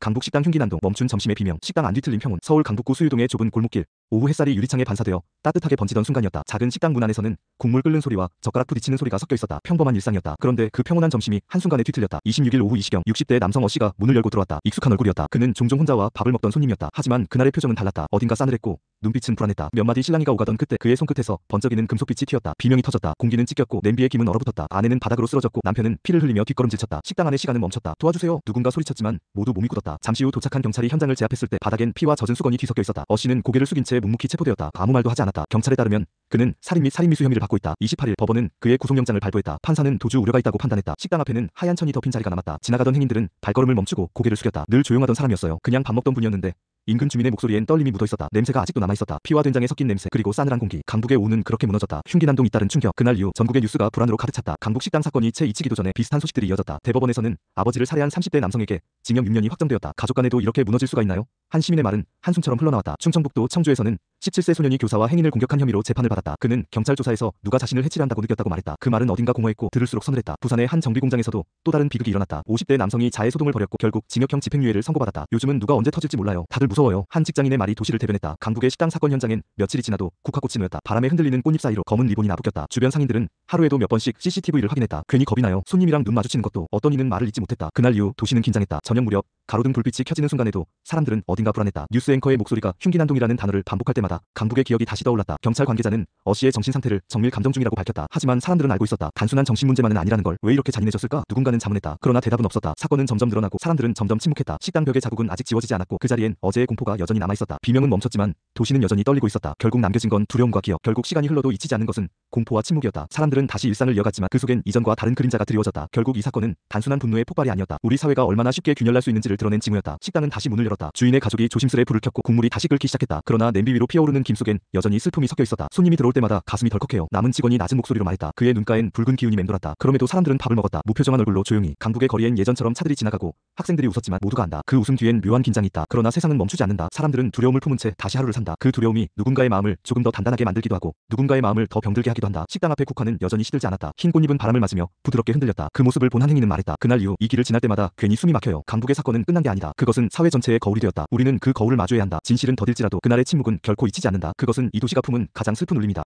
강북식당 흉기난동 멈춘 점심의 비명. 식당 안 뒤틀린 평온. 서울 강북구 수유동의 좁은 골목길. 오후 햇살이 유리창에 반사되어 따뜻하게 번지던 순간이었다. 작은 식당 문 안에서는 국물 끓는 소리와 젓가락 부딪히는 소리가 섞여 있었다. 평범한 일상이었다. 그런데 그 평온한 점심이 한순간에 뒤틀렸다. 26일 오후 2시경 60대 남성 어씨가 문을 열고 들어왔다. 익숙한 얼굴이었다. 그는 종종 혼자 와 밥을 먹던 손님이었다. 하지만 그날의 표정은 달랐다. 어딘가 싸늘했고 눈빛은 불안했다. 몇 마디 실랑이가 오가던 그때 그의 손끝에서 번쩍이는 금속빛이 튀었다. 비명이 터졌다. 공기는 찢겼고 냄비의 김은 얼어붙었다. 아내는 바닥으로 쓰러졌고 남편은 피를 흘리며 뒷걸음질쳤다. 식당 안의 시간은 멈췄다. 도와주세요. 누군가 소리쳤지만 모두 몸이 굳었다. 잠시 후 도착한 경찰이 현장을 제압했을 때 바닥엔 피와 젖은 수건이 뒤섞여 있었다. 어씨는 고개를 숙인 채 묵묵히 체포되었다. 아무 말도 하지 않았다. 경찰에 따르면 그는 살인 및 살인미수 혐의를 받고 있다. 28일 법원은 그의 구속영장을 발부했다. 판사는 도주 우려가 있다고 판단했다. 식당 앞에는 하얀 천이 덮인 자리가 남았다. 지나가던 행인들은 발걸음을 멈추고 고개를 숙였다. 늘 조용하던 사람이었어요. 그냥 밥 먹던 분이었는데 인근 주민의 목소리엔 떨림이 묻어있었다. 냄새가 아직도 남아있었다. 피와 된장에 섞인 냄새 그리고 싸늘한 공기. 강북의 오후는 그렇게 무너졌다. 흉기난동 잇따른 충격. 그날 이후 전국의 뉴스가 불안으로 가득 찼다. 강북 식당 사건이 채 잊히기도 전에 비슷한 소식들이 이어졌다. 대법원에서는 아버지를 살해한 30대 남성에게 징역 6년이 확정되었다. 가족 간에도 이렇게 무너질 수가 있나요? 한 시민의 말은 한숨처럼 흘러나왔다. 충청북도 청주에서는 17세 소년이 교사와 행인을 공격한 혐의로 재판을 받았다. 그는 경찰 조사에서 누가 자신을 해치한다고 느꼈다고 말했다. 그 말은 어딘가 공허했고 들을수록 서늘했다. 부산의 한 정비 공장에서도 또 다른 비극이 일어났다. 50대 남성이 자해 소동을 벌였고 결국 징역형 집행유예를 선고받았다. 요즘은 누가 언제 터질지 몰라요. 다들 무서워요. 한 직장인의 말이 도시를 대변했다. 강북의 식당 사건 현장엔 며칠이 지나도 국화꽃이 놓였다. 바람에 흔들리는 꽃잎 사이로 검은 리본이 나부꼈다. 주변 상인들은 하루에도 몇 번씩 CCTV를 확인했다. 괜히 겁이 나요. 손님이랑 눈 마주치는 것도. 어떤 이는 말을 잊지 못했다. 그날 이후 도시는 긴장했다. 저녁 무렵 가로등 불빛이 켜지는 순간에도 사람들은 어딘가 불안했다. 뉴스 앵커의 목소리가 흉기난동이라는 단어를 반복할 때마다 강북의 기억이 다시 떠올랐다. 경찰 관계자는 어씨의 정신 상태를 정밀 감정 중이라고 밝혔다. 하지만 사람들은 알고 있었다. 단순한 정신 문제만은 아니라는 걸. 왜 이렇게 잔인해졌을까? 누군가는 자문했다. 그러나 대답은 없었다. 사건은 점점 늘어나고 사람들은 점점 침묵했다. 식당 벽의 자국은 아직 지워지지 않았고 그 자리엔 어제의 공포가 여전히 남아있었다. 비명은 멈췄지만 도시는 여전히 떨리고 있었다. 결국 남겨진 건 두려움과 기억. 결국 시간이 흘러도 잊히지 않는 것은 공포와 침묵이었다. 사람들은 다시 일상을 이어갔지만 그 속엔 이전과 다른 그림자가 드리워졌다. 결국 이 사건은 단순한 분노의 폭발이 아니었다. 우리 사회가 얼마나 쉽게 균열날 수 있는지를 드러낸 징후였다. 식당은 다시 문을 열었다. 주인의 가족이 조심스레 불을 켰고 국물이 다시 끓기 시작했다. 그러나 냄비 위로 피어오르는 김 속엔 여전히 슬픔이 섞여 있었다. 손님이 들어올 때마다 가슴이 덜컥해요. 남은 직원이 낮은 목소리로 말했다. 그의 눈가엔 붉은 기운이 맴돌았다. 그럼에도 사람들은 밥을 먹었다. 무표정한 얼굴로 조용히. 강북의 거리엔 예전처럼 차들이 지나가고 학생들이 웃었지만 모두가 안다. 그 웃음 뒤엔 묘한 긴장이 있다. 그러나 세상은 멈추지 않는다. 사람들은 두려움을 품은 채 다시 하루를 산다. 그 두려움이 누군가의 마음을 조금 더 단단하게 만들기도 하고 누군가의 마음을 더 병들게 하기도 한다. 식당 앞의 국화는 여전히 시들지 않았다. 흰 꽃잎은 바람을 맞으며 부드럽게 흔들렸다. 그 모습을 본 한 행인은 말했다. 그날 이후 이 길을 지날 때마다 괜히 숨이 막혀요. 강북의 사건은 끝난 게 아니다. 그것은 사회 전체의 거울이 되었다. 우리는 그 거울을 마주해야 한다. 진실은 더딜지라도 그날의 침묵은 결코 잊히지 않는다. 그것은 이 도시가 품은 가장 슬픈 울림이다.